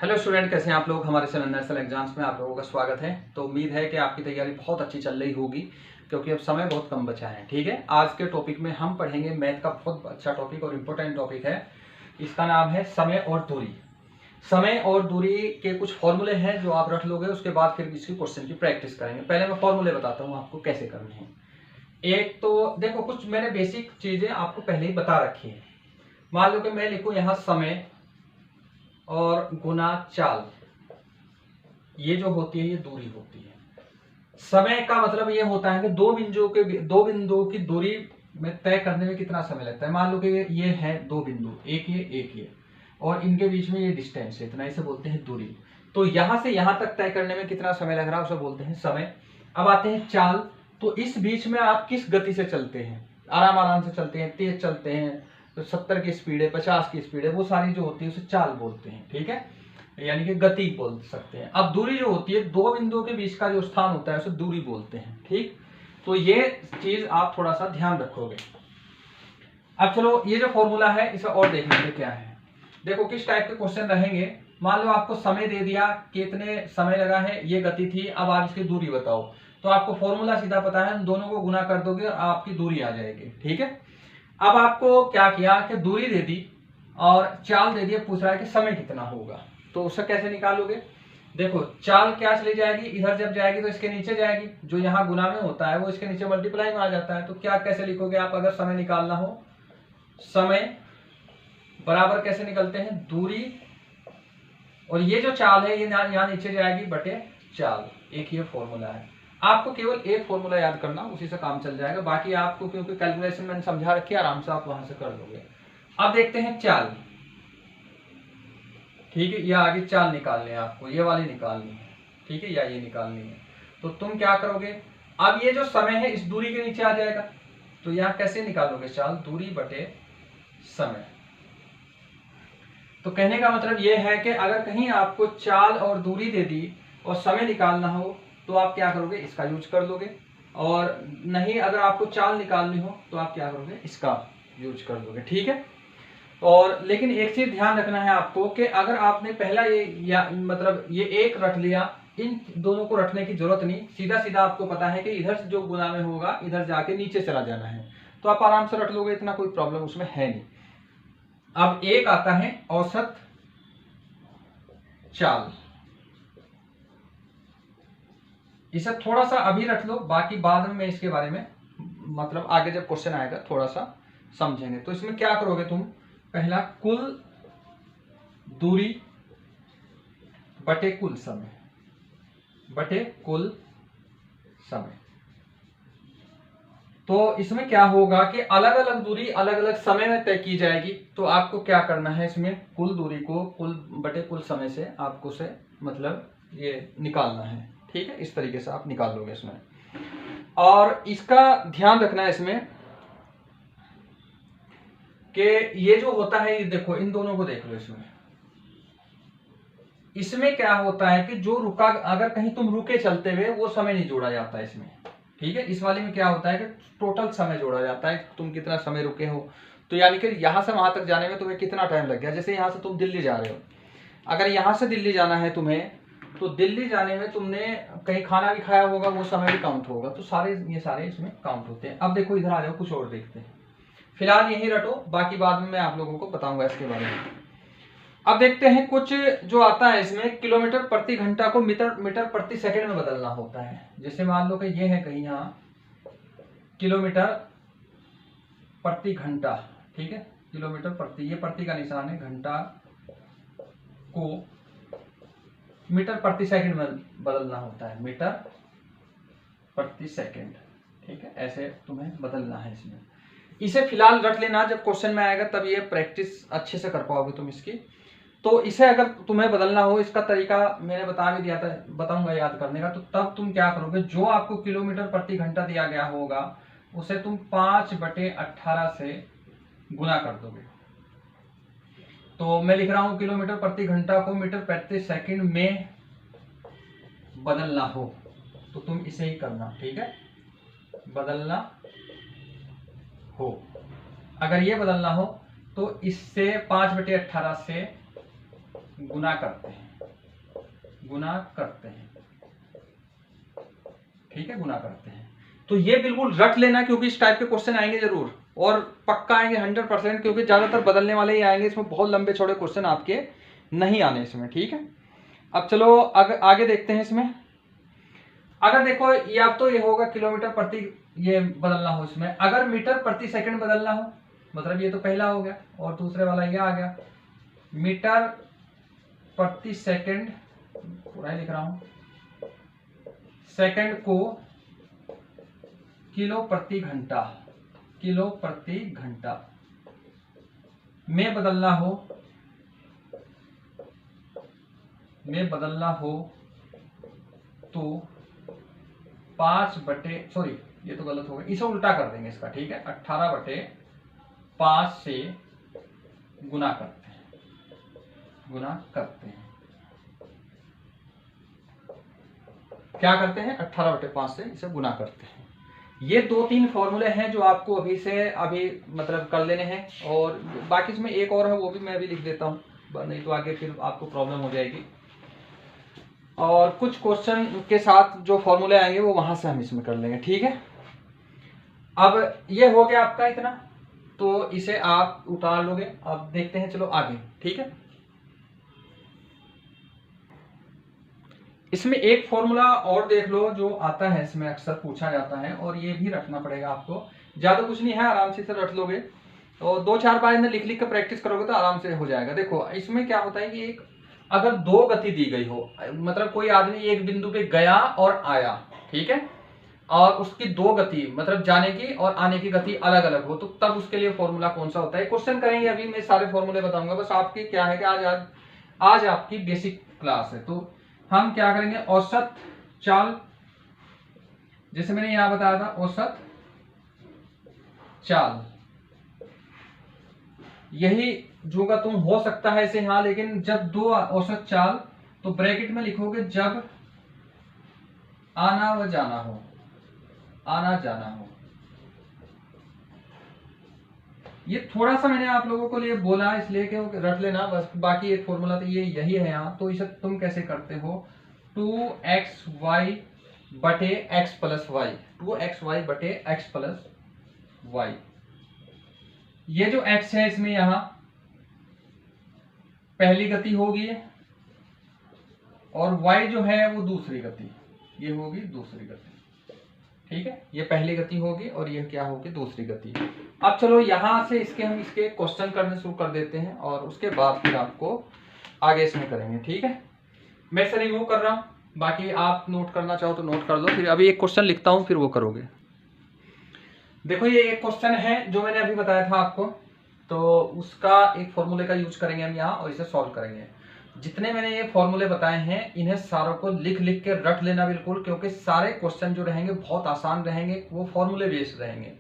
Hello student, कैसे हैं आप लोग। हमारे चैनल नेशनल एग्जाम्स में आप लोगों का स्वागत है। तो उम्मीद है कि आपकी तैयारी बहुत अच्छी चल रही होगी, क्योंकि अब समय बहुत कम बचा है। ठीक है, आज के टॉपिक में हम पढ़ेंगे मैथ का बहुत अच्छा टॉपिक और इम्पोर्टेंट टॉपिक है। इसका नाम है समय और दूरी। समय और दूरी के कुछ फॉर्मूले हैं जो आप रख लोगे, उसके बाद फिर इसकी क्वेश्चन की प्रैक्टिस करेंगे। पहले मैं फॉर्मूले बताता हूँ आपको कैसे करने हैं। एक तो देखो, कुछ मैंने बेसिक चीजें आपको पहले ही बता रखी है। मान लो कि मैं लिखूं यहाँ समय और गुना चाल, ये जो होती है ये दूरी होती है। समय का मतलब ये होता है कि दो बिंदुओं की दूरी में तय करने में कितना समय लगता है। मान लो कि ये है दो बिंदु, एक ये और इनके बीच में ये डिस्टेंस है इतना, इसे बोलते हैं दूरी। तो यहां से यहां तक तय करने में कितना समय लग रहा है उसे बोलते हैं समय। अब आते हैं चाल। तो इस बीच में आप किस गति से चलते हैं, आराम आराम से चलते हैं, तेज चलते हैं, तो 70 की स्पीड है, 50 की स्पीड है, वो सारी जो होती है उसे चाल बोलते हैं। ठीक है, यानी कि गति बोल सकते हैं। अब दूरी जो होती है, दो बिंदुओं के बीच का जो स्थान होता है उसे दूरी बोलते हैं। ठीक, तो ये चीज आप थोड़ा सा ध्यान रखोगे। अब चलो, ये जो फॉर्मूला है इसे और देख लेंगे क्या है। देखो किस टाइप के क्वेश्चन रहेंगे। मान लो आपको समय दे दिया, कितने समय लगा है, ये गति थी, अब आप इसकी दूरी बताओ। तो आपको फॉर्मूला सीधा पता है, दोनों को गुना कर दोगे और आपकी दूरी आ जाएगी। ठीक है, अब आपको क्या किया कि दूरी दे दी और चाल दे दिया, पूछ रहा है कि समय कितना होगा। तो उसे कैसे निकालोगे। देखो, चाल क्या चली जाएगी, इधर जब जाएगी तो इसके नीचे जाएगी, जो यहाँ गुना में होता है वो इसके नीचे मल्टीप्लाई में आ जाता है। तो क्या कैसे लिखोगे आप, अगर समय निकालना हो, समय बराबर कैसे निकलते हैं, दूरी, और ये जो चाल है ये यहाँ नीचे जाएगी बटे चाल। एक ये फॉर्मूला है। आपको केवल एक फॉर्मूला याद करना, उसी से काम चल जाएगा। बाकी आपको क्योंकि कैलकुलेशन मैंने समझा रखी है, आराम से आप वहां से कर लोगे। अब देखते हैं चाल। ठीक है, या आगे चाल निकालनी है आपको, ये वाली निकालनी है। ठीक है, या ये निकालनी है। तो तुम क्या करोगे, अब ये जो समय है इस दूरी के नीचे आ जाएगा। तो यहाँ कैसे निकालोगे चाल, दूरी बटे समय। तो कहने का मतलब ये है कि अगर कहीं आपको चाल और दूरी दे दी और समय निकालना हो तो आप क्या करोगे, इसका यूज कर लोगे। और नहीं, अगर आपको चाल निकालनी हो तो आप क्या करोगे, इसका यूज कर लोगे। ठीक है, और लेकिन एक चीज ध्यान रखना है आपको कि अगर आपने पहला मतलब ये एक रख लिया, इन दोनों को रखने की जरूरत नहीं। सीधा सीधा आपको पता है कि इधर से जो गुना में होगा इधर जाके नीचे चला जाना है, तो आप आराम से रख लोगे, इतना कोई प्रॉब्लम उसमें है नहीं। अब एक आता है औसत चाल, इसे थोड़ा सा अभी रख लो, बाकी बाद में मैं इसके बारे में मतलब आगे जब क्वेश्चन आएगा थोड़ा सा समझेंगे। तो इसमें क्या करोगे तुम, पहला कुल दूरी बटे कुल समय, बटे कुल समय। तो इसमें क्या होगा कि अलग अलग दूरी अलग अलग समय में तय की जाएगी। तो आपको क्या करना है, इसमें कुल दूरी को कुल बटे कुल समय से आपको से मतलब ये निकालना है। ठीक है, इस तरीके से आप निकाल लोगे इसमें। और इसका ध्यान रखना है इसमें कि ये जो होता है, ये देखो इन दोनों को देख लो। इसमें क्या होता है कि जो रुका, अगर कहीं तुम रुके चलते हुए, वो समय नहीं जोड़ा जाता है इसमें। ठीक है, इस वाले में क्या होता है कि टोटल समय जोड़ा जाता है, तुम कितना समय रुके हो। तो यानी कि यहां से वहां तक जाने में तुम्हें कितना टाइम लग गया। जैसे यहां से तुम दिल्ली जा रहे हो, अगर यहां से दिल्ली जाना है तुम्हें, तो दिल्ली जाने में तुमने कहीं खाना भी खाया होगा, वो समय भी काउंट होगा। तो ये सारे इसमें काउंट होते हैं। अब देखो इधर आ जाओ, कुछ और देखते हैं। फिलहाल यही रटो, बाकी बाद में मैं आप लोगों को बताऊंगा इसके बारे में। अब देखते हैं कुछ जो आता है इसमें, किलोमीटर प्रति घंटा को मीटर प्रति सेकंड में बदलना होता है। जैसे मान लो कि ये है कहीं यहाँ किलोमीटर प्रति घंटा। ठीक है, किलोमीटर प्रति, ये प्रति का निशान है, घंटा को मीटर प्रति सेकंड में बदलना होता है, मीटर प्रति सेकंड। ठीक है, ऐसे तुम्हें बदलना है इसमें। इसे फिलहाल रख लेना, जब क्वेश्चन में आएगा तब ये प्रैक्टिस अच्छे से कर पाओगे तुम इसकी। तो इसे अगर तुम्हें बदलना हो, इसका तरीका मैंने बता भी दिया था, बताऊंगा याद करने का। तो तब तुम क्या करोगे, जो आपको किलोमीटर प्रति घंटा दिया गया होगा उसे तुम 5/18 से गुना कर दोगे। तो मैं लिख रहा हूं किलोमीटर प्रति घंटा को मीटर प्रति सेकंड में बदलना हो तो तुम इसे ही करना। ठीक है, बदलना हो, अगर ये बदलना हो तो इससे 5/18 से गुना करते हैं। गुना करते हैं, ठीक है, गुना करते हैं। तो ये बिल्कुल रट लेना, क्योंकि इस टाइप के क्वेश्चन आएंगे जरूर, और पक्का आएंगे 100%, क्योंकि ज्यादातर बदलने वाले ही आएंगे, इसमें बहुत लंबे चौड़े क्वेश्चन आपके नहीं आने इसमें, ठीक है। अब चलो आगे देखते हैं इसमें। अगर देखो ये अब तो ये होगा किलोमीटर प्रति, ये बदलना हो इसमें, अगर मीटर प्रति सेकंड बदलना हो, मतलब ये तो पहला हो गया, और दूसरे वाला ये आ गया मीटर प्रति सेकंड, पूरा ही लिख रहा हूं, सेकंड को किलो प्रति घंटा, किलो प्रति घंटा में बदलना हो तो 5/, सॉरी ये तो गलत हो गया, इसे उल्टा कर देंगे इसका, ठीक है, 18/5 से गुना करते हैं, क्या करते हैं, 18/5 से इसे गुना करते हैं। ये 2-3 फॉर्मूले हैं जो आपको अभी मतलब कर लेने हैं, और बाकी इसमें एक और है, वो भी मैं अभी लिख देता हूँ, नहीं तो आगे फिर आपको प्रॉब्लम हो जाएगी। और कुछ क्वेश्चन के साथ जो फॉर्मूले आएंगे वो वहां से हम इसमें कर लेंगे, ठीक है। अब ये हो गया आपका इतना, तो इसे आप उतार लोगे। अब देखते हैं, चलो आगे, ठीक है। इसमें एक फॉर्मूला और देख लो जो आता है, इसमें अक्सर पूछा जाता है, और ये भी रखना पड़ेगा आपको, ज्यादा कुछ नहीं है, आराम से इसे रख लोगे, और 2-4 बार इन्हें लिख लिख कर प्रैक्टिस करोगे तो आराम से हो जाएगा। देखो इसमें क्या होता है कि एक अगर 2 गति दी गई हो, मतलब कोई आदमी एक बिंदु पे गया और आया, ठीक है, और उसकी 2 गति, मतलब जाने की और आने की गति अलग अलग हो, तो तब उसके लिए फॉर्मूला कौन सा होता है, क्वेश्चन करेंगे। अभी मैं सारे फॉर्मूले बताऊंगा, बस आपकी क्या है कि आज आपकी बेसिक क्लास है, तो हम क्या करेंगे, औसत चाल, जैसे मैंने यहां बताया था औसत चाल, यही जो का तुम हो सकता है इसे, हाँ, लेकिन जब 2 औसत चाल, तो ब्रैकेट में लिखोगे जब आना व जाना हो, आना जाना हो। ये थोड़ा सा मैंने आप लोगों को लिए बोला इसलिए कि रट लेना बस, बाकी एक फॉर्मूला तो ये यही है यहाँ। तो इसे तुम कैसे करते हो, 2xy बटे x प्लस वाई, 2xy बटे x प्लस वाई। ये जो x है इसमें यहां पहली गति होगी, और y जो है वो दूसरी गति, ये होगी दूसरी गति, ठीक है, ये पहली गति होगी और ये क्या होगी, दूसरी गति। अब चलो यहां से हम इसके क्वेश्चन करने शुरू कर देते हैं, और उसके बाद फिर आपको आगे इसमें करेंगे, ठीक है। मैं इसे रिव्यू कर रहा हूं, बाकी आप नोट करना चाहो तो नोट कर लो, फिर अभी एक क्वेश्चन लिखता हूं फिर वो करोगे। देखो ये एक क्वेश्चन है जो मैंने अभी बताया था आपको, तो उसका एक फॉर्मूले का यूज करेंगे हम यहाँ और इसे सॉल्व करेंगे। जितने मैंने ये फॉर्मूले बताए हैं इन्हें सारों को लिख लिख के रट लेना बिल्कुल, क्योंकि सारे क्वेश्चन जो रहेंगे बहुत आसान रहेंगे, वो फॉर्मूले बेस्ड रहेंगे।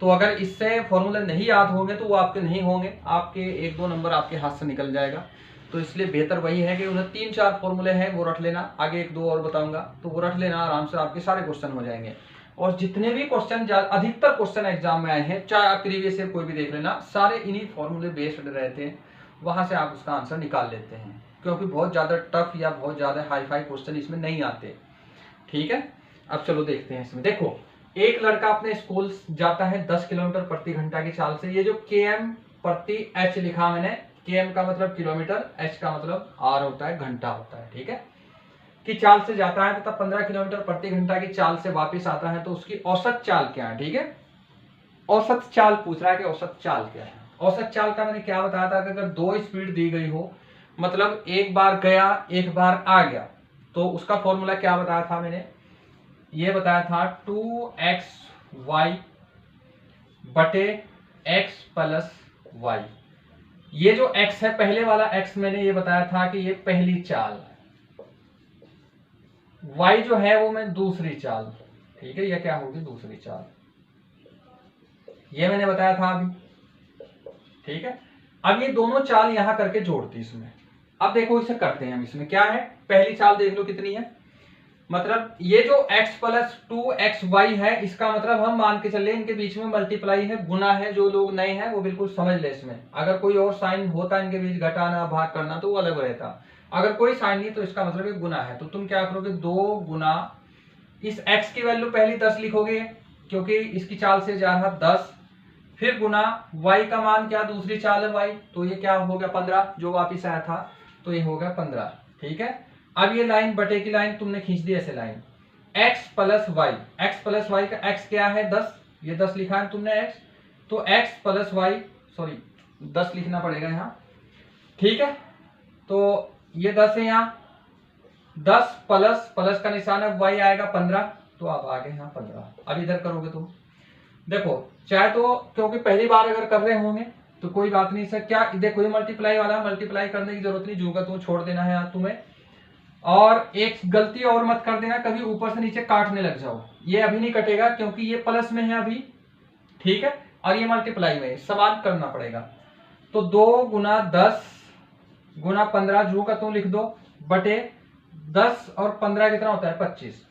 तो अगर इससे फॉर्मूले नहीं याद होंगे तो वो आपके नहीं होंगे, आपके 1-2 नंबर आपके हाथ से निकल जाएगा। तो इसलिए बेहतर वही है कि उन्हें 3-4 फॉर्मूले हैं वो रट लेना, आगे 1-2 और बताऊंगा तो वो रट लेना, आराम से आपके सारे क्वेश्चन हो जाएंगे। और जितने भी क्वेश्चन, अधिकतर क्वेश्चन एग्जाम में आए हैं, चाहे आप प्रीवियस ईयर कोई भी देख लेना, सारे इन्हीं फॉर्मूले बेस्ड रहते हैं, वहां से आप उसका आंसर निकाल लेते हैं, क्योंकि बहुत ज्यादा टफ या बहुत ज्यादा हाई फाई क्वेश्चन इसमें नहीं आते, ठीक है। अब चलो देखते हैं इसमें। देखो एक लड़का अपने स्कूल जाता है 10 किलोमीटर प्रति घंटा की चाल से। ये जो km प्रति h लिखा मैंने, km का मतलब किलोमीटर, h का मतलब r होता है, घंटा होता है, ठीक है, की चाल से जाता है तथा 15 किलोमीटर प्रति घंटा की चाल से वापस आता है, तो उसकी औसत चाल क्या है, ठीक है। औसत चाल पूछ रहा है कि औसत चाल क्या है। औसत चाल का मैंने क्या बताया था कि अगर 2 स्पीड दी गई हो, मतलब एक बार गया एक बार आ गया, तो उसका फॉर्मूला क्या बताया था मैंने, ये बताया था 2xy बटे x प्लस y। ये जो x है, पहले वाला x मैंने ये बताया था कि ये पहली चाल, y जो है वो मैं दूसरी चाल, ठीक है, ये क्या होगी, दूसरी चाल, ये मैंने बताया था अभी, ठीक है। अब ये दोनों चाल यहां करके जोड़ती इसमें। अब देखो इसे करते हैं हम, इसमें क्या है, पहली चाल देख लो कितनी है, मतलब ये जो x प्लस 2xy है, इसका मतलब हम मान के चले इनके बीच में मल्टीप्लाई है, गुना है। जो लोग नए हैं वो बिल्कुल समझ ले इसमें, अगर कोई और साइन होता इनके बीच, घटाना भाग करना, तो वो अलग रहता। अगर कोई साइन नहीं तो इसका मतलब ये गुना है। तो तुम क्या करोगे, 2 गुना इस x की वैल्यू पहली 10 लिखोगे क्योंकि इसकी चाल से जा रहा 10, फिर गुना y का मान क्या, दूसरी चाल है y, तो ये क्या हो गया 15 जो वापिस आया था, तो ये हो गया 15। ठीक है, अब ये लाइन बटे की लाइन तुमने खींच दी ऐसे लाइन, x प्लस वाई का x क्या है 10, ये 10 लिखा है तुमने x, तो x प्लस वाई, सॉरी 10 लिखना पड़ेगा यहाँ। ठीक है, तो ये 10 है यहाँ, 10 प्लस का निशान है y आएगा 15, तो आप आगे यहाँ 15। अब इधर करोगे तुम, देखो चाहे तो क्योंकि पहली बार अगर कर रहे होंगे तो कोई बात नहीं सर, क्या देखो ये मल्टीप्लाई वाला, मल्टीप्लाई करने की जरूरत नहीं, जो का तुम छोड़ देना है तुम्हें। और एक गलती और मत कर देना, कभी ऊपर से नीचे काटने लग जाओ, ये अभी नहीं कटेगा क्योंकि ये प्लस में है अभी। ठीक है, और ये मल्टीप्लाई में, समान करना पड़ेगा। तो 2 गुना 10 गुना 15 जो का तुम लिख दो, बटे 10 और 15 कितना होता है 25।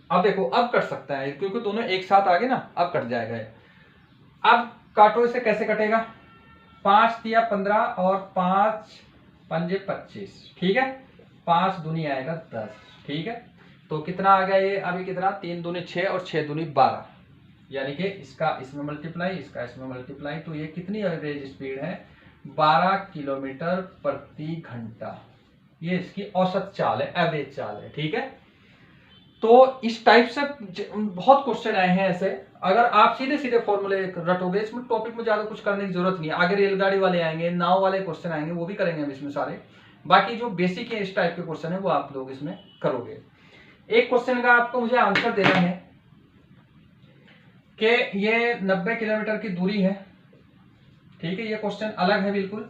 अब देखो अब कट सकता है क्योंकि दोनों एक साथ आ गए ना, अब कट जाएगा। अब काटो, इसे कैसे कटेगा, 5 दिया 15 और 5 पंजे 25। ठीक है, 5 दूनी आएगा 10। ठीक है, तो कितना आ गया ये अभी, कितना 3 दूनी 6 और 6 दूनी 12, यानी कि इसका इसमें मल्टीप्लाई, इसका इसमें मल्टीप्लाई, तो ये कितनी एवरेज स्पीड है 12 किलोमीटर प्रति घंटा। ये इसकी औसत चाल है, एवरेज चाल है। ठीक है, तो इस टाइप से बहुत क्वेश्चन आए हैं ऐसे, अगर आप सीधे सीधे फॉर्मूले रटोगे, इसमें टॉपिक में ज्यादा कुछ करने की जरूरत नहीं है। आगे रेलगाड़ी वाले आएंगे, नाव वाले क्वेश्चन आएंगे, वो भी करेंगे हम इसमें सारे। बाकी जो बेसिक है इस टाइप के क्वेश्चन है वो आप लोग इसमें करोगे। एक क्वेश्चन का आपको मुझे आंसर देना है कि ये 90 किलोमीटर की दूरी है। ठीक है, ये क्वेश्चन अलग है बिल्कुल,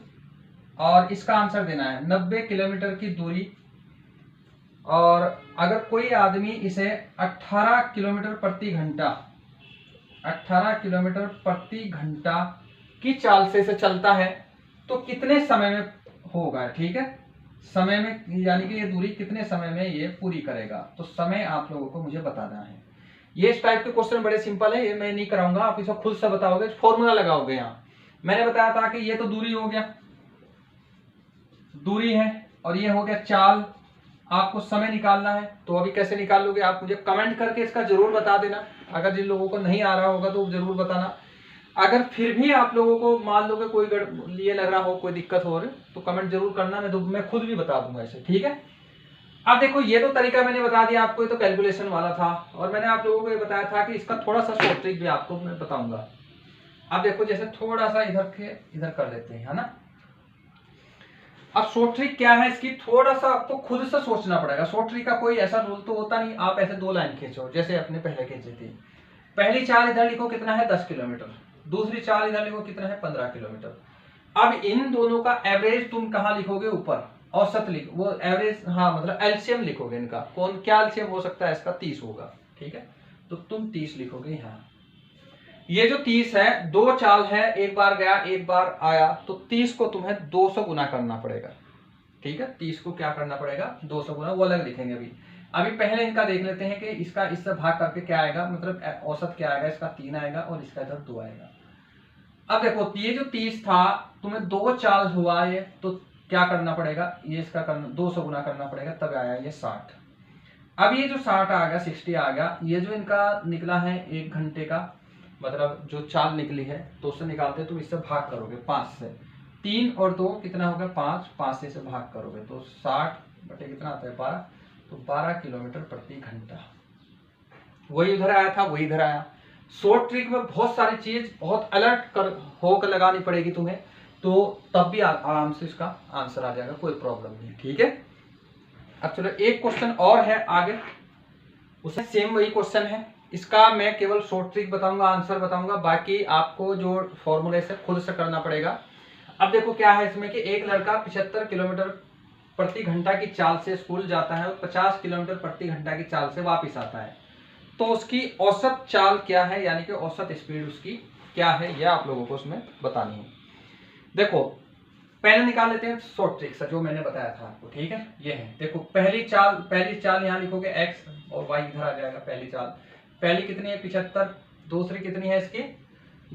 और इसका आंसर देना है 90 किलोमीटर की दूरी, और अगर कोई आदमी इसे 18 किलोमीटर प्रति घंटा 18 किलोमीटर प्रति घंटा की चाल से इसे चलता है तो कितने समय में होगा। ठीक है, समय में यानी कि ये दूरी कितने समय में ये पूरी करेगा, तो समय आप लोगों को मुझे बताना है। ये इस टाइप के क्वेश्चन बड़े सिंपल है, ये मैं नहीं कराऊंगा, आप इसे खुद से बताओगे, फॉर्मूला लगाओगे। यहाँ मैंने बताया था कि ये तो दूरी हो गया, दूरी है, और ये हो गया चाल, आपको समय निकालना है। तो अभी कैसे निकालोगे आप मुझे कमेंट करके इसका जरूर बता देना, अगर जिन लोगों को नहीं आ रहा होगा तो जरूर बताना। अगर फिर भी आप लोगों को मान लो कि कोई ये लग रहा हो, कोई दिक्कत हो रही, तो कमेंट जरूर करना, मैं खुद भी बता दूंगा ऐसे। ठीक है, अब देखो ये तो तरीका मैंने बता दिया आपको, ये तो कैलकुलेशन वाला था, और मैंने आप लोगों को ये बताया था कि इसका थोड़ा सा शॉर्ट ट्रिक भी आपको मैं बताऊंगा। अब देखो जैसे थोड़ा सा इधर कर लेते हैं, है ना। अब शॉर्ट ट्रिक क्या है इसकी, थोड़ा सा आपको खुद से सोचना पड़ेगा। शॉर्ट ट्रिक का कोई ऐसा रूल तो होता नहीं, आप ऐसे 2 लाइन खींचो जैसे अपने पहले खींची थी। पहली चाल इधर लिखो कितना है 10 किलोमीटर, दूसरी चाल इधर लिखो कितना है 15 किलोमीटर। अब इन दोनों का एवरेज तुम कहाँ लिखोगे, ऊपर औसत लिखो, वो एवरेज, हाँ मतलब एलसीएम लिखोगे इनका। कौन क्या एलसीएम हो सकता है इसका, 30 होगा। ठीक है, तो तुम 30 लिखोगे यहाँ। ये जो 30 है, 2 चाल है, एक बार गया एक बार आया, तो 30 को तुम्हें 200 गुना करना पड़ेगा। ठीक है, 30 को क्या करना पड़ेगा 200 गुना, वो अलग लिखेंगे अभी पहले इनका देख लेते हैं कि इसका इससे भाग करके क्या आएगा, मतलब औसत क्या आएगा, इसका 3 आएगा और इसका इधर 2 आएगा। अब देखो ये जो 30 था, तुम्हें 2 चाल हुआ ये, तो क्या करना पड़ेगा, ये इसका करना 200 गुना करना पड़ेगा, तब आया ये 60। अब ये जो 60 आ गया, 60 आ गया, ये जो इनका निकला है 1 घंटे का, मतलब जो चाल निकली है, तो उससे निकालते तुम इससे भाग करोगे 5 से, 3 और 2 कितना होगा 5, 5 से भाग करोगे तो 60 बटे कितना आता है 12, तो 12 किलोमीटर प्रति घंटा। वही उधर आया था, वही इधर आया। शॉर्ट ट्रिक में बहुत सारी चीज बहुत अलर्ट होकर लगानी पड़ेगी तुम्हें, तो तब भी आराम से इसका आंसर आ जाएगा, कोई प्रॉब्लम नहीं। ठीक है, अब चलो एक क्वेश्चन और है आगे, उसमें सेम वही क्वेश्चन है, इसका मैं केवल शॉर्ट ट्रिक बताऊंगा, आंसर बताऊंगा, बाकी आपको जो फॉर्मूले से खुद से करना पड़ेगा। अब देखो क्या है इसमें कि एक लड़का 75 किलोमीटर प्रति घंटा की चाल से स्कूल जाता है और 50 किलोमीटर प्रति घंटा की चाल से वापस आता है, तो उसकी औसत चाल क्या है, यानी कि औसत स्पीड उसकी क्या है, यह आप लोगों को उसमें बतानी है। देखो पहले निकाल लेते हैं शॉर्ट ट्रिक से जो मैंने बताया था आपको। ठीक है, ये है, देखो पहली चाल यहाँ लिखोगे x और y इधर आ जाएगा। पहली चाल, पहली कितनी है 75, दूसरी कितनी है इसकी,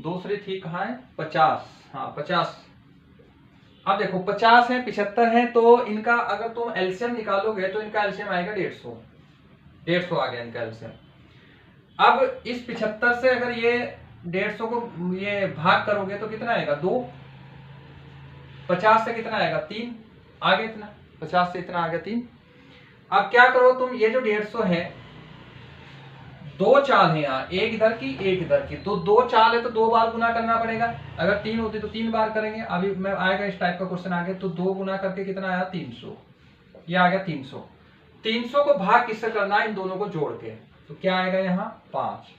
दूसरी थी कहाँ है 50, हाँ 50। अब देखो 50 है 75 है, तो इनका अगर तुम एलसीएम निकालोगे तो इनका एलसीएम आएगा 150 आ गया इनका एलसीएम। अब इस 75 से अगर ये 150 को ये भाग करोगे तो कितना आएगा 2, 50 से कितना आएगा 3, आगे इतना 50 से इतना आ गया 3। अब क्या करो तुम, ये जो 150 है, दो चाल है यहाँ, एक इधर की एक इधर की, तो दो चाल है तो 2 बार गुना करना पड़ेगा। अगर 3 होती तो 3 बार करेंगे। अभी मैं आएगा इस टाइप का क्वेश्चन आगे, तो 2 गुना करके कितना आया 300, ये आ गया 300। 300 को भाग किससे करना है, इन दोनों को जोड़ के, तो क्या आएगा यहाँ 5।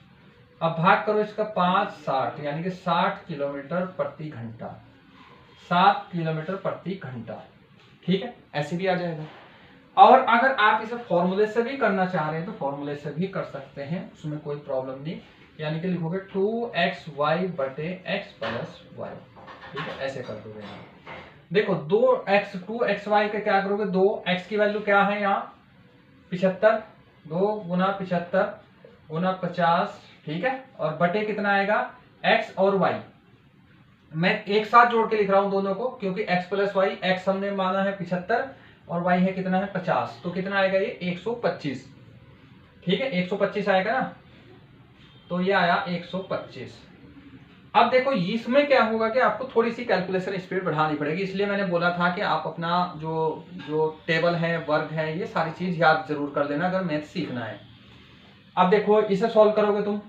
अब भाग करो इसका 5 60, यानी कि 60 किलोमीटर प्रति घंटा, 7 किलोमीटर प्रति घंटा। ठीक है, ऐसे भी आ जाएगा। और अगर आप इसे फॉर्मूले से भी करना चाह रहे हैं तो फॉर्मूले से भी कर सकते हैं, उसमें कोई प्रॉब्लम नहीं। यानी कि लिखोगे 2xy बटे x प्लस वाई। ठीक है, ऐसे कर दोगे यहाँ। देखो 2xy का क्या करोगे, 2x की वैल्यू क्या है यहाँ 75, 2 गुना 75 गुना 50। ठीक है, और बटे कितना आएगा x और y। मैं एक साथ जोड़ के लिख रहा हूं दोनों को, क्योंकि x प्लस वाई, x हमने माना है 75 और y है कितना है 50, तो कितना आएगा ये 125। ठीक है, 125 आएगा ना, तो ये आया 125। अब देखो इसमें क्या होगा कि आपको थोड़ी सी कैलकुलेशन स्पीड बढ़ानी पड़ेगी, इसलिए मैंने बोला था कि आप अपना जो टेबल है, वर्ग है, ये सारी चीज याद जरूर कर लेना अगर मैथ सीखना है। अब देखो इसे सॉल्व करोगे तुम,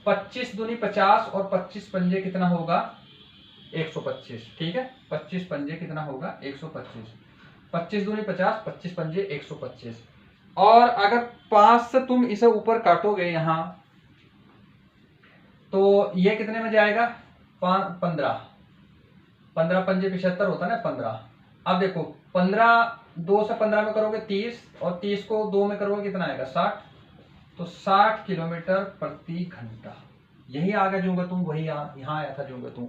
25 दूनी 50 और 25 पंजे कितना होगा 125। ठीक है, 25 पंजे कितना होगा 125, 25 दूनी 50, 25 पंजे 125। और अगर 5 से तुम इसे ऊपर काटोगे यहां, तो ये कितने में जाएगा 15, 15 पंजे 75 होता है ना 15। अब देखो 15 2 से 15 में करोगे 30, और 30 को 2 में करोगे कितना आएगा 60, तो 60 किलोमीटर प्रति घंटा। यही आ गया जोगे तुम, वही यहाँ आया था जोगे तुम।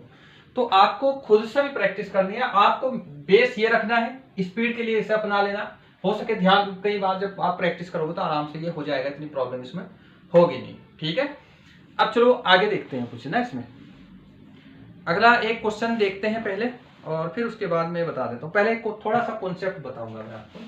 तो आपको खुद से भी प्रैक्टिस करनी है, आपको बेस ये रखना है, स्पीड के लिए इसे अपना लेना। हो सके ध्यान, कई बार जब आप प्रैक्टिस करोगे तो आराम से ये हो जाएगा, इतनी प्रॉब्लम इसमें होगी नहीं। ठीक है, अब चलो आगे देखते हैं कुछ ना इसमें। अगला एक क्वेश्चन देखते हैं पहले, और फिर उसके बाद मैं बता देता हूँ। पहले थोड़ा सा कॉन्सेप्ट बताऊंगा मैं आपको।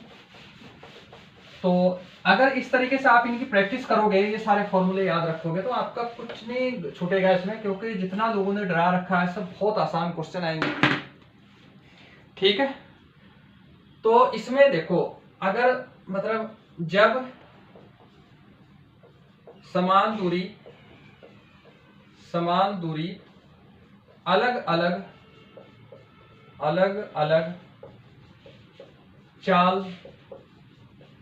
तो अगर इस तरीके से आप इनकी प्रैक्टिस करोगे, ये सारे फॉर्मूले याद रखोगे, तो आपका कुछ नहीं छूटेगा इसमें, क्योंकि जितना लोगों ने डरा रखा है सब बहुत आसान क्वेश्चन आएंगे। ठीक है, तो इसमें देखो, अगर मतलब जब समान दूरी अलग अलग चाल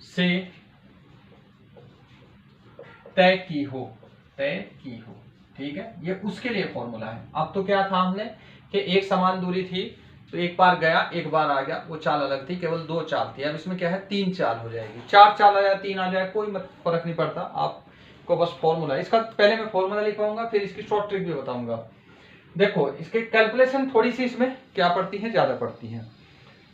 से तय की हो। ठीक है, ये उसके लिए फॉर्मूला है। अब तो क्या था हमने कि एक समान दूरी थी, तो एक बार गया एक बार आ गया, वो चाल अलग थी, केवल 2 चाल थी। अब इसमें क्या है 3 चाल हो जाएगी, 4 चाल आ जाए 3 आ जाए, कोई फर्क नहीं पड़ता, आपको बस फॉर्मूला। इसका पहले मैं फॉर्मूला लिखवाऊंगा, फिर इसकी शॉर्ट ट्रिक भी बताऊंगा। देखो इसके कैलकुलेशन थोड़ी सी इसमें क्या पड़ती है, ज्यादा पड़ती है।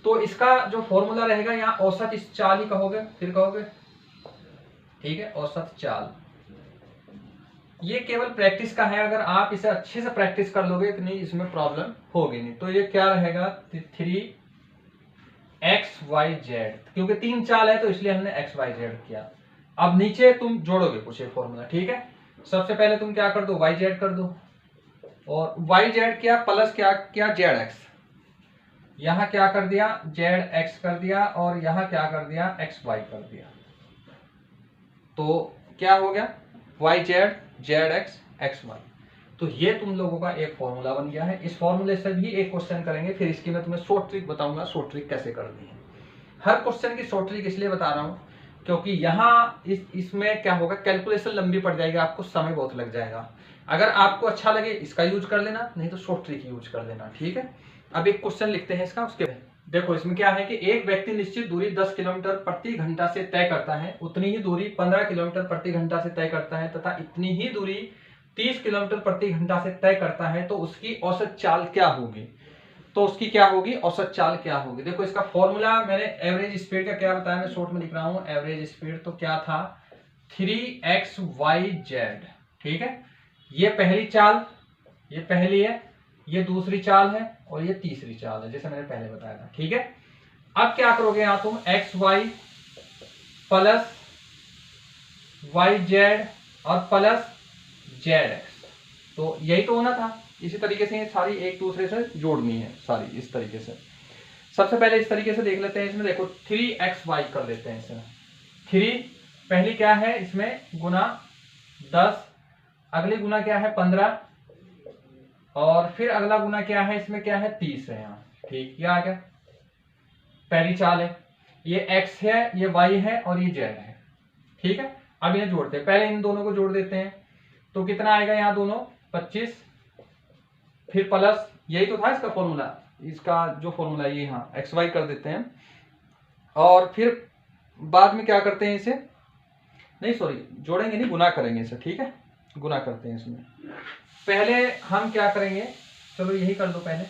तो इसका जो फॉर्मूला रहेगा, यहाँ औसत इस चाल ही कहोगे, फिर कहोगे। ठीक है, औसत चाल, ये केवल प्रैक्टिस का है। अगर आप इसे अच्छे से प्रैक्टिस कर लोगे तो नहीं, इसमें प्रॉब्लम होगी नहीं। तो ये क्या रहेगा 3xyz, क्योंकि 3 चाल है तो इसलिए हमने xyz किया। अब नीचे तुम जोड़ोगे कुछ ये फॉर्मूला। ठीक है, सबसे पहले तुम क्या कर दो yz कर दो, और yz क्या प्लस क्या zx, यहां क्या कर दिया zx कर दिया, और यहां क्या कर दिया xy कर दिया। तो क्या हो गया yz zx xy। तो ये तुम लोगों का एक फॉर्मूला बन गया है। इस फॉर्मूले से भी एक क्वेश्चन करेंगे, फिर इसकी मैं तुम्हें शॉर्ट ट्रिक बताऊंगा, शॉर्ट ट्रिक कैसे करनी है। हर क्वेश्चन की शॉर्ट ट्रिक इसलिए बता रहा हूं क्योंकि यहाँ इसमें क्या होगा, कैलकुलेशन लंबी पड़ जाएगी, आपको समय बहुत लग जाएगा। अगर आपको अच्छा लगे इसका यूज कर लेना, नहीं तो शॉर्ट ट्रिक यूज कर लेना। ठीक है, अब एक क्वेश्चन लिखते हैं इसका, उसके देखो इसमें क्या है कि एक व्यक्ति निश्चित दूरी 10 किलोमीटर प्रति घंटा से तय करता है, उतनी ही दूरी 15 किलोमीटर प्रति घंटा से तय करता है, तथा इतनी ही दूरी 30 किलोमीटर प्रति घंटा से तय करता है, तो उसकी औसत चाल क्या होगी। तो उसकी क्या होगी, औसत चाल क्या होगी। देखो इसका फॉर्मूला मैंने एवरेज स्पीड का क्या बताया, मैं शॉर्ट में लिख रहा हूं। एवरेज स्पीड तो क्या था 3xyz। ठीक है, ये पहली चाल, ये पहली है, ये दूसरी चाल है और ये तीसरी चाल है, जैसे मैंने पहले बताया था। ठीक है, अब क्या करोगे यहां तुम x y plus y z और प्लस जेड एक्स, तो यही तो होना था। इसी तरीके से ये सारी एक दूसरे से जोड़नी है सारी, इस तरीके से। सबसे पहले इस तरीके से देख लेते हैं, इसमें देखो 3xy कर लेते हैं इसमें। 3 पहली क्या है इसमें गुना 10, अगली गुना क्या है 15, और फिर अगला गुना क्या है इसमें, क्या है 30 है यहाँ। ठीक, ये आ गया, पहली चाल है। ये x है, ये y है और ये z है। ठीक है, अब इन्हें जोड़ते हैं, पहले इन दोनों को जोड़ देते हैं, तो कितना आएगा यहाँ दोनों 25, फिर प्लस, यही तो था इसका फॉर्मूला, इसका जो फॉर्मूला ये यहाँ एक्स वाई कर देते हैं, और फिर बाद में क्या करते हैं इसे, नहीं सॉरी जोड़ेंगे नहीं, गुना करेंगे इसे। ठीक है, गुना करते हैं इसमें। पहले हम क्या करेंगे, चलो यही कर दो, पहले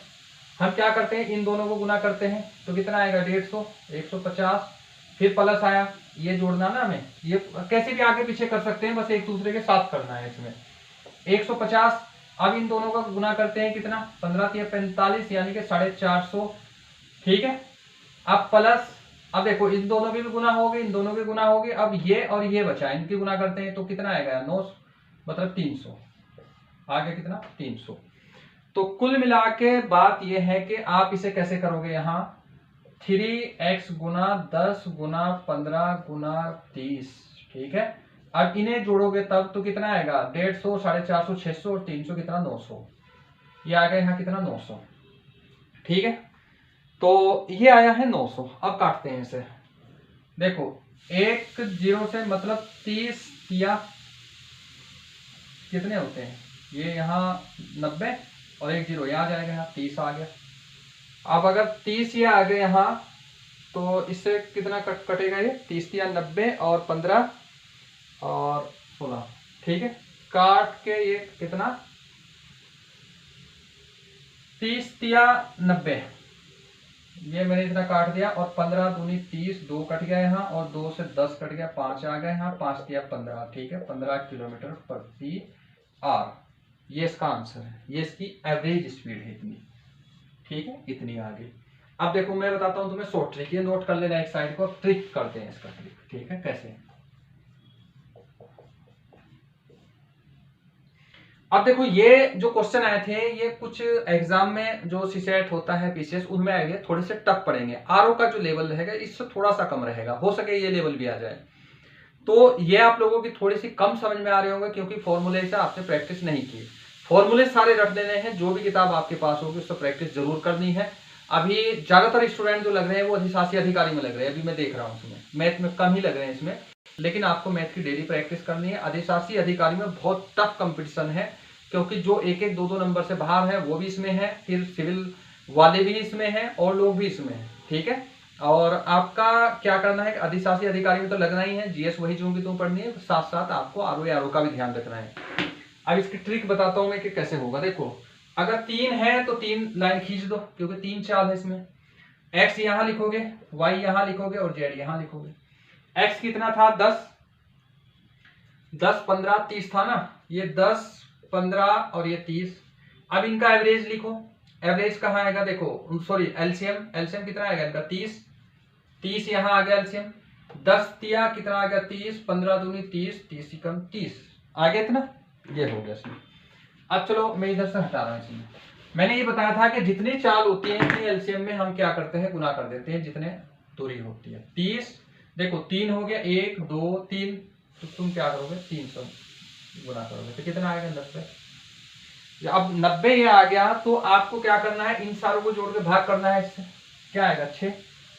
हम क्या करते हैं इन दोनों को गुना करते हैं, तो कितना आएगा 150, 150, फिर प्लस आया, ये जोड़ना ना हमें, ये कैसे भी आगे पीछे कर सकते हैं, बस एक दूसरे के साथ करना है इसमें। 150, अब इन दोनों का गुना करते हैं, कितना 15 या 45 यानी कि 450। ठीक है, अब प्लस, अब देखो इन दोनों के भी गुना हो गए, इन दोनों के गुना हो गए, अब ये और ये बचा, इनकी गुना करते हैं, तो कितना आएगा 9, मतलब 300, आगे कितना 300। तो कुल मिला के बात यह है कि आप इसे कैसे करोगे, यहाँ 3x गुना 10 गुना 15 गुना 30। ठीक है, अब इन्हें जोड़ोगे तब तो कितना आएगा 150, 450, 600 और 300 कितना 900, ये आ गया यहाँ कितना 900। ठीक है, तो ये आया है 900। अब काटते हैं इसे, देखो एक जीरो से मतलब 30 या कितने होते हैं, ये यहाँ 90 और एक जीरो यहाँ आ जाएगा, यहाँ 30 आ गया। अब अगर 30 ये आ गए यहाँ, तो इससे कितना कटेगा, ये 30 या 90 और 15 और 16। ठीक है, काट के ये कितना 30 या 90, ये मैंने इतना काट दिया, और 15 दूनी 30, 2 कट गया यहाँ, और 2 से 10 कट गया, 5 आ गया यहाँ, 5 या 15। ठीक है, 15 किलोमीटर प्रति आवर, ये इसका आंसर है, ये इसकी एवरेज स्पीड है इतनी। ठीक है, इतनी आ गई। अब देखो मैं बताता हूं तुम्हें शॉर्ट ट्रिक, ये नोट कर लेना एक साइड को, ट्रिक करते हैं इसका ट्रिक। ठीक है, कैसे, अब देखो ये जो क्वेश्चन आए थे, ये कुछ एग्जाम में जो सीसेट होता है पीसीएस, उनमें आएंगे, थोड़े से टफ पड़ेंगे। आरओ का जो लेवल रहेगा इससे थोड़ा सा कम रहेगा, हो सके ये लेवल भी आ जाए। तो ये आप लोगों की थोड़ी सी कम समझ में आ रहे होंगे, क्योंकि फॉर्मूले से आपने प्रैक्टिस नहीं की। फॉर्मूले सारे रट देने हैं, जो भी किताब आपके पास होगी उससे प्रैक्टिस जरूर करनी है। अभी ज्यादातर स्टूडेंट जो लग रहे हैं वो अधिशासी अधिकारी में लग रहे हैं, अभी मैं देख रहा हूँ उसमें, मैथ में कम ही लग रहे हैं इसमें, लेकिन आपको मैथ की डेली प्रैक्टिस करनी है। अधिशासी अधिकारी में बहुत टफ कंपटीशन है, क्योंकि जो एक एक दो दो नंबर से बाहर है वो भी इसमें है, फिर सिविल वाले भी इसमें हैं और लोग भी इसमें हैं। ठीक है, और आपका क्या करना है, अधिशासी अधिकारी में तो लगना ही है, जीएस वही जो भी तुम पढ़नी है, साथ साथ आपको आरओ का भी ध्यान रखना है। अब इसकी ट्रिक बताता हूं मैं कि कैसे होगा। देखो अगर 3 है तो 3 लाइन खींच दो, क्योंकि 3 चाल है इसमें। x यहां लिखोगे, y यहां लिखोगे और z यहां लिखोगे। x कितना था 10, 10 15 30 था ना, ये 10 15 और ये 30। अब इनका एवरेज लिखो, एवरेज कहाँ आएगा, देखो सॉरी एलसीएम, एलसीएम कितना आएगा इनका 30, 30 यहाँ आ गया एलसीएम, 10 तिया कितना आ गया 30, 15 दूनी 30, 30 ही कम 30 आ गया इतना, ये हो गया इसमें। अब चलो मैं इधर से हटा रहा हूँ इसमें। मैंने ये बताया था कि जितनी चाल होती है इतनी एलसीएम में हम क्या करते हैं, गुना कर देते हैं जितने दूरी होती है। 30 देखो 3 हो गया, 1 2 3, तो तुम क्या करोगे 300 गुना करोगे तो कितना आएगा 90। अब 90 ये आ गया, तो आपको क्या करना है, इन सारों को जोड़ के भाग करना है इससे, क्या आएगा 6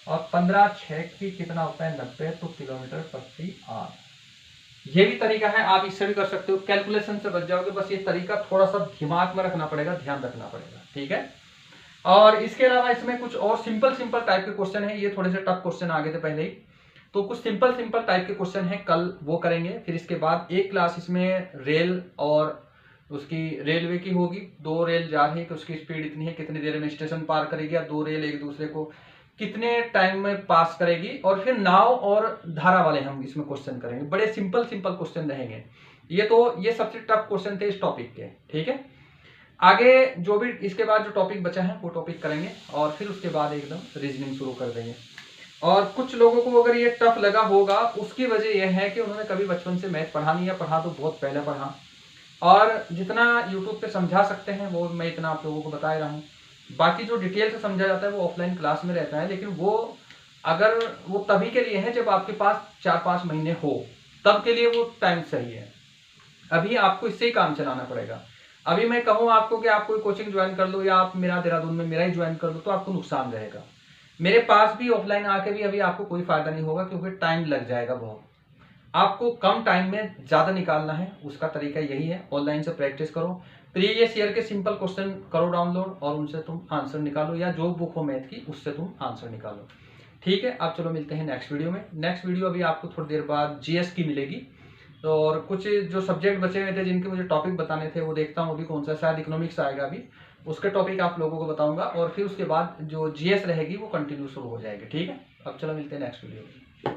और 15 6 की कितना होता है 90, तो किलोमीटर प्रति आवर। ये भी तरीका है, आप इससे भी कर सकते हो, कैलकुलेशन से बच जाओगे। बस ये तरीका थोड़ा सा दिमाग में रखना पड़ेगा, ध्यान रखना पड़ेगा। ठीक है, और इसके अलावा इसमें कुछ और सिंपल सिंपल टाइप के क्वेश्चन है, ये थोड़े से टफ क्वेश्चन आ गए थे पहले ही, तो कुछ सिंपल सिंपल टाइप के क्वेश्चन है, कल वो करेंगे। फिर इसके बाद एक क्लास इसमें रेल और उसकी रेलवे की होगी, 2 रेल जा रही है कि उसकी स्पीड इतनी है, कितनी देर में स्टेशन पार करेगी, या 2 रेल एक दूसरे को कितने टाइम में पास करेगी, और फिर नाव और धारा वाले हम इसमें क्वेश्चन करेंगे। बड़े सिंपल सिंपल क्वेश्चन रहेंगे ये, तो ये सबसे टफ क्वेश्चन थे इस टॉपिक के। ठीक है, आगे जो भी इसके बाद जो टॉपिक बचा है वो टॉपिक करेंगे और फिर उसके बाद एकदम रीजनिंग शुरू कर देंगे। और कुछ लोगों को अगर ये टफ लगा होगा उसकी वजह यह है कि उन्होंने कभी बचपन से मैथ पढ़ा नहीं है, पढ़ा तो बहुत पहले पढ़ा, और जितना यूट्यूब पे समझा सकते हैं वो मैं इतना आप लोगों को बता रहा हूँ। बाकी जो डिटेल से समझा जाता है वो ऑफलाइन क्लास में रहता है, लेकिन वो अगर वो तभी के लिए है जब आपके पास 4-5 महीने हो, तब के लिए वो टाइम सही है। अभी आपको इससे ही काम चलाना पड़ेगा। अभी मैं कहूँ आपको कि आप कोई कोचिंग ज्वाइन कर लो या आप मेरा देहरादून में मेरा ही ज्वाइन कर लो तो आपको नुकसान रहेगा। मेरे पास भी ऑफलाइन आके भी अभी आपको कोई फायदा नहीं होगा, क्योंकि टाइम लग जाएगा बहुत। आपको कम टाइम में ज्यादा निकालना है, उसका तरीका यही है, ऑनलाइन से प्रैक्टिस करो, प्रीवियस ईयर के सिंपल क्वेश्चन करो डाउनलोड और उनसे तुम आंसर निकालो, या जो बुक हो मैथ की उससे तुम आंसर निकालो। ठीक है, अब चलो मिलते हैं नेक्स्ट वीडियो में। नेक्स्ट वीडियो अभी आपको थोड़ी देर बाद जीएस की मिलेगी, तो और कुछ जो सब्जेक्ट बचे हुए थे जिनके मुझे टॉपिक बताने थे वो देखता हूँ अभी कौन सा, शायद इकोनॉमिक्स आएगा अभी, उसके टॉपिक आप लोगों को बताऊंगा, और फिर उसके बाद जो जीएस रहेगी वो कंटिन्यू शुरू हो जाएगी। ठीक है, अब चलो मिलते हैं नेक्स्ट वीडियो में।